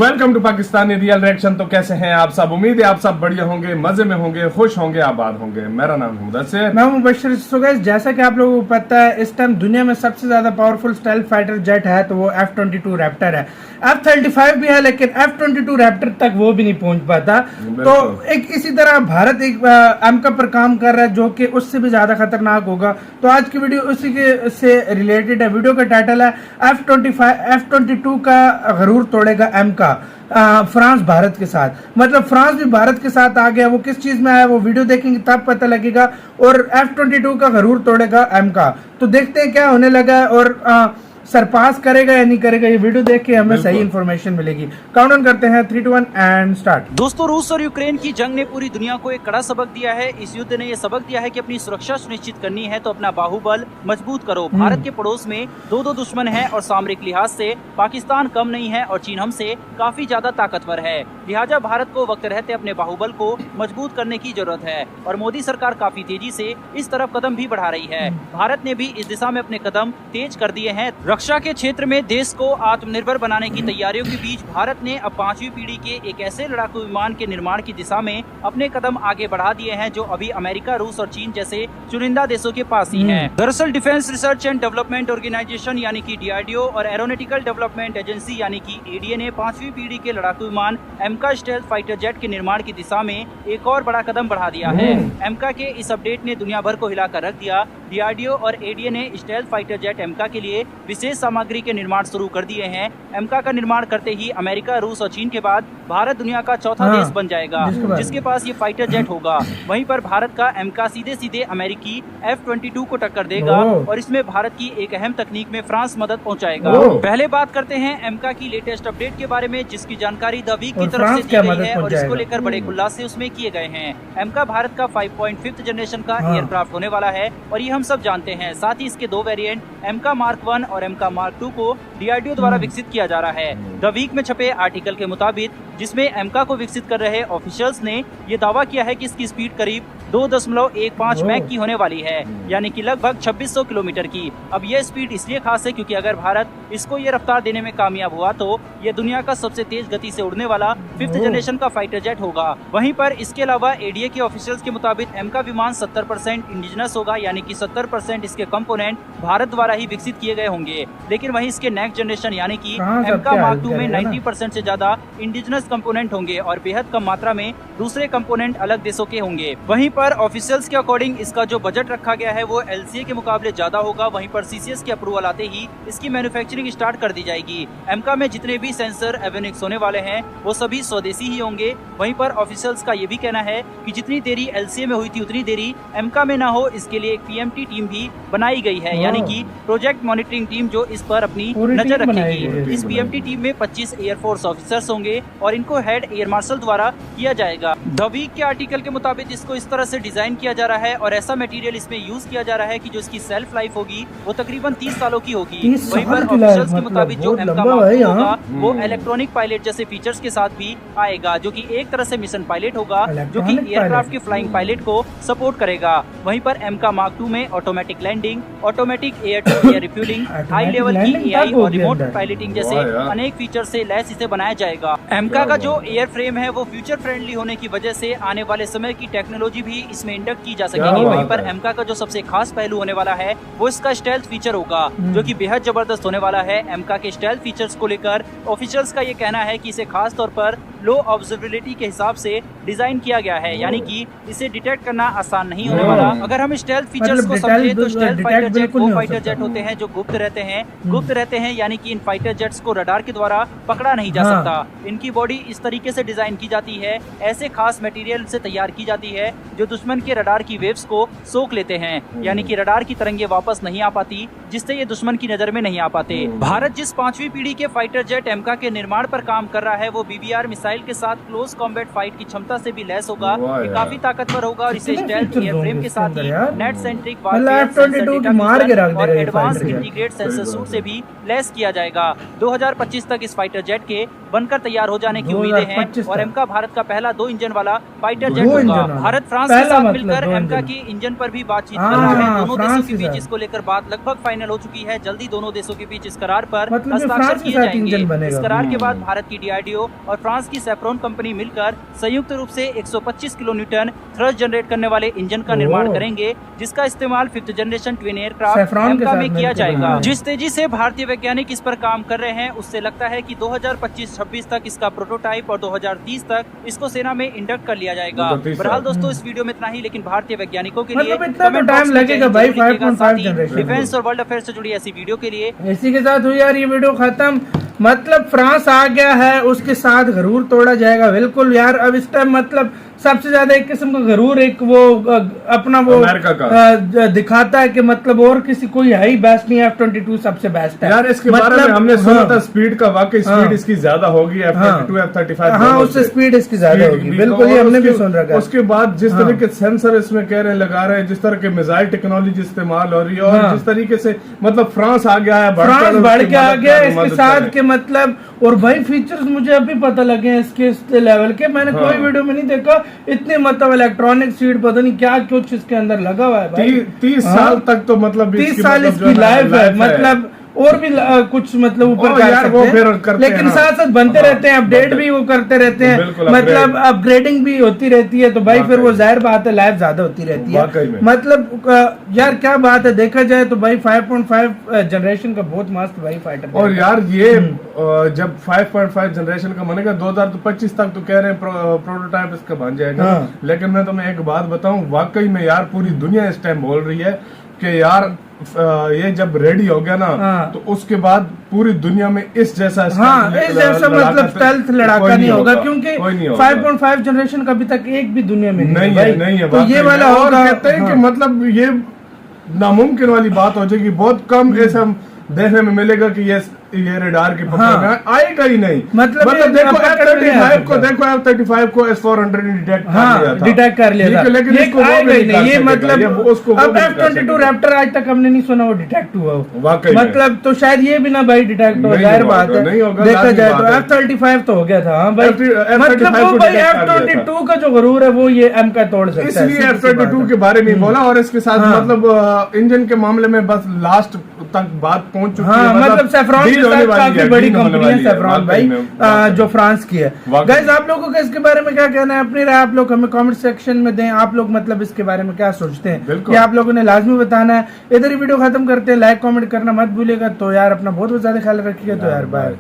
Welcome to Pakistani real reaction. तो कैसे हैं आप सब? उम्मीद है आप सब बढ़िया होंगे, मजे में होंगे, खुश होंगे, आबाद होंगे। मेरा नाम है मुदस्सिर, मैं हूं मुबश्शिर। सो गाइस, जैसा कि आप लोगों को पता है, इस टाइम दुनिया में सबसे ज्यादा पावरफुल स्टेल्थ फाइटर जेट है तो वो F-22 रैप्टर है। F-35 भी है लेकिन F-22 रैप्टर तक वो भी नहीं पहुंच पाता। तो एक इसी तरह भारत एक एमका पर काम कर रहा है जो कि उससे भी ज्यादा खतरनाक होगा। तो आज की वीडियो उसी के से रिलेटेड है। वीडियो का टाइटल है F-22 का गरूर तोड़ेगा एमका। फ्रांस भारत के साथ, मतलब फ्रांस भी भारत के साथ आ गया। वो किस चीज में आया वो वीडियो देखेंगे तब पता लगेगा। और F-22 का गरूर तोड़ेगा एमका। तो देखते हैं क्या होने लगा है और सरपास करेगा या नहीं करेगा। ये वीडियो देख के हमें सही इन्फॉर्मेशन मिलेगी। काउंटडाउन करते हैं 3, 2, 1 एंड स्टार्ट। दोस्तों, रूस और यूक्रेन की जंग ने पूरी दुनिया को एक कड़ा सबक दिया है। इस युद्ध ने यह सबक दिया है कि अपनी सुरक्षा सुनिश्चित करनी है तो अपना बाहुबल मजबूत करो। भारत के पड़ोस में दो दुश्मन हैं और सामरिक लिहाज से पाकिस्तान कम नहीं है और चीन हमसे काफी ज्यादा ताकतवर है। लिहाजा भारत को वक्त रहते अपने बाहुबल को मजबूत करने की जरूरत है और मोदी सरकार काफी तेजी से इस तरफ कदम भी बढ़ा रही है। भारत ने भी इस दिशा में अपने कदम तेज कर दिए हैं। रक्षा के क्षेत्र में देश को आत्मनिर्भर बनाने की तैयारियों के बीच भारत ने अब 5वीं पीढ़ी के एक ऐसे लड़ाकू विमान के निर्माण की दिशा में अपने कदम आगे बढ़ा दिए हैं जो अभी अमेरिका, रूस और चीन जैसे चुनिंदा देशों के पास ही हैं। दरअसल defence research and development organisation यानी कि DRDO और एरोनॉटिकल डेवलपमेंट एजेंसी यानी कि ADA ने 5वीं पीढ़ी के लड़ाकू विमान एमका स्टेल्थ फाइटर जेट के निर्माण की दिशा में एक और बड़ा कदम बढ़ा दिया है। एमका के इस अपडेट ने दुनिया भर को हिलाकर रख दिया। DRDO और ADA ने स्टेल्थ फाइटर जेट एमका के लिए विशेष सामग्री के निर्माण शुरू कर दिए हैं। एमका का निर्माण करते ही अमेरिका, रूस और चीन के बाद भारत दुनिया का चौथा देश बन जाएगा जिसके पास ये फाइटर जेट होगा। वहीं पर भारत का एमका सीधे सीधे अमेरिकी F-22 को टक्कर देगा और इसमें भारत की एक अहम तकनीक में फ्रांस मदद पहुंचाएगा। पहले बात करते हैं एमका की लेटेस्ट अपडेट के बारे में जिसकी जानकारी द वीक की तरफ से दी गई है और इसको लेकर बड़े खुलासे उसमें किए गए हैं। एमका भारत का 5.5th जनरेशन का एयरक्राफ्ट होने वाला है और ये हम सब जानते हैं। साथ ही इसके 2 वेरिएंट एमका मार्क 1 और एमका मार्क 2 को DRDO द्वारा विकसित किया जा रहा है। द वीक में छपे आर्टिकल के मुताबिक जिसमें एमका को विकसित कर रहे ऑफिशियल्स ने ये दावा किया है कि इसकी स्पीड करीब 2.15 मैक की होने वाली है, यानी कि लगभग 2600 किलोमीटर की। अब यह स्पीड इसलिए खास है क्योंकि अगर भारत इसको ये रफ्तार देने में कामयाब हुआ तो ये दुनिया का सबसे तेज गति से उड़ने वाला 5th जनरेशन का फाइटर जेट होगा। वहीं पर इसके अलावा ADA के ऑफिशियल्स के मुताबिक एमका विमान 70% इंडिजिनस होगा, यानी कि 70% इसके कंपोनेंट भारत द्वारा ही विकसित किए गए होंगे। लेकिन वहीं इसके नेक्स्ट जनरेशन यानी कि एमका मार्क 2 में 90% से ज्यादा इंडिजिनस कंपोनेंट होंगे और बेहद कम मात्रा में दूसरे कंपोनेंट अलग देशों के होंगे। वहीं पर ऑफिशियल्स के अकॉर्डिंग इसका जो बजट रखा गया है वो LCA के मुकाबले ज्यादा होगा। वहीं पर CCS के अप्रूवल आते ही इसकी मैन्युफैक्चरिंग स्टार्ट कर दी जाएगी। एमका में जितने भी सेंसर एवियोनिक्स होने वाले हैं वो सभी स्वदेशी ही होंगे। वहीं पर ऑफिशियल्स का ये भी कहना है कि जितनी देरी LCA में हुई थी उतनी देरी एमका में ना हो, इसके लिए एक PMT टीम भी बनाई गई है, यानी कि प्रोजेक्ट मॉनिटरिंग टीम जो इस पर अपनी नजर रखेगी। इस PMT टीम में 25 एयरफोर्स ऑफिसर्स होंगे और इनको हेड एयर मार्शल द्वारा किया जाएगा। द वीक के आर्टिकल के मुताबिक इसको इस तरह से डिजाइन किया जा रहा है और ऐसा मटेरियल इसमें यूज किया जा रहा है कि जो इसकी सेल्फ लाइफ होगी वो तकरीबन 30 सालों की होगी। वहीं पर ऑफिशियल्स के मुताबिक जो एमका होगा वो इलेक्ट्रॉनिक पायलट जैसे फीचर्स के साथ भी आएगा, जो कि एक तरह से मिशन पायलट होगा जो कि एयरक्राफ्ट के फ्लाइंग पायलट को सपोर्ट करेगा। वहीं पर एमका मार्क 2 में automatic landing, automatic air to air refuelling, high level की AI और रिमोट पायलटिंग जैसे अनेक फीचर से लैस इसे बनाया जाएगा। एमका का जो एयर फ्रेम है वो फ्यूचर फ्रेंडली होने की वजह से आने वाले समय की टेक्नोलॉजी भी इसमें इंडक्ट की जा सकेगी। वहीं पर एमका का जो सबसे खास पहलू होने वाला है वो इसका स्टेल्थ फीचर होगा जो कि बेहद जबरदस्त होने वाला है। एमका के स्टेल्थ फीचर्स को लेकर ऑफिशियल्स का ये कहना है कि इसे खास तौर पर लो ऑब्जर्वेबिलिटी के हिसाब से डिजाइन किया गया है, यानी कि इसे डिटेक्ट करना आसान नहीं होने वाला। अगर हम स्टेल्थ फीचर्स को समझे तो स्टेल्थ फाइटर जेट वो फाइटर जेट होते हैं जो गुप्त रहते हैं, यानी कि इन फाइटर जेट्स को रडार के द्वारा पकड़ा नहीं जा सकता। इनकी बॉडी इस तरीके से डिजाइन की जाती है, ऐसे खास मटेरियल से तैयार की जाती है जो दुश्मन के रडार की वेव्स को सोख लेते हैं, यानी कि रडार की तरंगे वापस नहीं आ पाती, जिससे ये दुश्मन की नजर में नहीं आ पाते। भारत जिस 5वीं पीढ़ी के फाइटर जेट एमका के निर्माण पर काम कर रहा है वो BBR मिसाइल मिसाइल के साथ क्लोज कॉम्बैट फाइट की क्षमता से भी लैस होगा। वाह ये यार। काफी ताकतवर होगा और इसे कितने स्टेल्थ features एयरफ्रेम होंगे के इसके साथ अंदर ही यार? नेट सेंट्रिक मतलब F-22 की मार के रख और देगा ये advance fighter jet। Integrate sensor सही सूट बात से है। भी लैस किया जाएगा। 2025 तक इस फाइटर जेट के बनकर तैयार हो जाने की उम्मीदें हैं 2025 और तक। एमका भारत का पहला 2 इंजन वाला फाइटर दो जेट इंजन होगा। वाला। भारत फ्रांस के पहला साथ मतलब मिलकर दो एमका इंजन। की इंजन पर भी बातचीत हाँ, कर रहा है। दोनों फ्रांस देशों के के बीच साथ। इसको लेकर बात लगभग फाइनल हो चुकी है। जल्दी दोनों देशों के बीच इस करार पर मतलब ये हस्ताक्षर फ्रांस के किए साथ जाएंगे। इंजन बनेगा। इस करार के बाद भारत की डीआरडीओ और फ्रांस की सैफ्रॉन कंपनी मिलकर संयुक्त रूप से 125 किलो न्यूटन थ्रस्ट जनरेट करने वाले इंजन का निर्माण ओह। करेंगे, जिसका इस्तेमाल 5th generation twin aircraft saffron के एमका साथ में किया मिलकर जाएगा। बनाया। जिस तेजी से भारतीय वैज्ञानिक इस पर काम कर रहे हैं, उससे लगता है कि 2025-26 तक इसका प्रोटोटाइप और 2030 तक इसको सेना में इंडक्ट कर लिया जाएगा। 2030 बहरहाल दोस्तों, इस वीडियो में इतना ही, लेकिन भारतीय वैज्ञानिकों के लिए मतलब इतना तो comment टाइम box में लगेगा जय भाई, हिंद जरूर लिखिएगा। 5.5 साथ ही जनरेशन। डिफेंस और वर्ल्ड अफेयर से जुड़ी ऐसी वीडियो के लिए इसी के साथ हुई यार ये वीडियो खत्म। मतलब फ्रांस आ गया है, उसके साथ गरूर तोड़ा जाएगा। बिल्कुल यार, अब इस टाइम मतलब सबसे ज्यादा एक किस्म का गरूर एक वो अपना वो अमेरिका का। दिखाता है कि मतलब और किसी कोई है ही बेस्ट नहीं, F-22 सबसे बेस्ट है यार इसके मतलब, बारे में हमने सुना हाँ, था स्पीड का, वाकई स्पीड हाँ। इसकी ज्यादा होगी F-22 F-35। हाँ, उससे स्पीड इसकी ज्यादा होगी। बिल्कुल, ये हमने भी सुन रखा है। उसके बाद जिस हाँ। तरह के सेंसर इसमें कह रहे हैं लगा रहे हैं, जिस तरह के मिसाइल टेक्नोलॉजी इस्तेमाल हो रही है, और हाँ। जिस तरीके से मतलब फ्रांस आ गया है, फ्रांस बढ़ के आ गया इसके मदद साथ करें। के मतलब। और भाई फीचर्स मुझे अभी पता लगे हैं इसके लेवल के, मैंने हाँ। कोई वीडियो में नहीं देखा। इतने मतलब इलेक्ट्रॉनिक सीट पता नहीं क्या कुछ इसके अंदर लगा हुआ है भाई। 30 हाँ। साल तक तो मतलब 30 इसकी साल मतलब जो इसकी है लाइफ है, life मतलब और भी कुछ मतलब ऊपर और कर यार वो सकते फिर हैं, करते हैं लेकिन ना। साथ साथ बनते हाँ, रहते हैं, अपडेट बनते- भी वो करते रहते हैं, बिल्कुल, मतलब अपग्रेडिंग भी होती रहती है। तो भाई फिर वो वाकई। जाहिर बात है लाइफ ज्यादा होती रहती वाकई है। में। मतलब यार क्या बात है, देखा जाए तो भाई 5.5 जनरेशन का बहुत मस्त भाई फाइटर। और यार ये जब 5.5 जनरेशन का बनेगा 2025 तक तो कह रहे हैं प्रोटोटाइप इसका बन जाएगा। हाँ। लेकिन मैं तुम्हें एक बात बताऊं, वाकई में यार पूरी दुनिया इस टाइम बोल रही है कि यार ये जब रेडी हो गया ना, हाँ। तो उसके बाद पूरी दुनिया में इस जैसा हाँ, इस जैसा मतलब स्टेल्थ लड़ाका नहीं होगा, क्योंकि कोई नहीं होगा। 5.5 जनरेशन का अभी तक एक भी दुनिया में नहीं भाई। है, नहीं है, तो वाकई ये में। वाला और होगा। कहते हैं कि हाँ। मतलब ये नामुमकिन वाली बात हो जाएगी, बहुत कम ऐसा देखने में मिलेगा कि ये रडार की पकड़ में आएगा ही नहीं। मतलब ये देखो पकड़ में नहीं आ F-35 को सकता। देखो F-35 को S-400 ने डिटेक्ट कर हाँ, लिया था। डिटेक्ट कर लिया ठीक था। है, लेकिन ये इसको वो आएगा भी ही नहीं नहीं, ये कर सकेगा। ये मतलब उसको वो अब भी नहीं कर F-22 सकेगा। रैप्टर आज तक हमने नहीं सुना वो डिटेक्ट हुआ हो। वाकई में। मतलब तो शायद ये भी ना भाई डिटेक्ट हो, नहीं जाहिर होगा, बात है। नहीं होगा, देखा लाज़मी जाए तो बात है। F-35 तो हो गया था। हाँ भाई, F-35 मतलब वो को भाई detect कर लिया था। F-22 का जो गरूर है वो ये M का तोड़ सकता है। इसलिए सीधी सी बात F-22 है। के बारे में बोला, और इसके साथ हाँ। मतलब इंजन के मामले में बस लास्ट तक बात पहुंच चुकी है। हाँ, मतलब सैफ्रॉन डील के होने साथ वाली काफी है, बड़ी डील होने कंपनी है वाली सैफ्रॉन वाकई भाई, में, वाकई जो फ्रांस की है। वाकई। गाइस, आप लोगों को इसके बारे में क्या कहना है, अपनी राय आप लोग हमें कमेंट सेक्शन में दें। आप लोग मतलब इसके बारे में क्या सोचते हैं, बिल्कुल। ये आप लोगों ने लाजमी बताना है। इधर ही वीडियो खत्म करते हैं, लाइक कमेंट करना मत भूलिएगा। तो यार अपना बहुत ज्यादा ख्याल रखिएगा। तो यार बाय।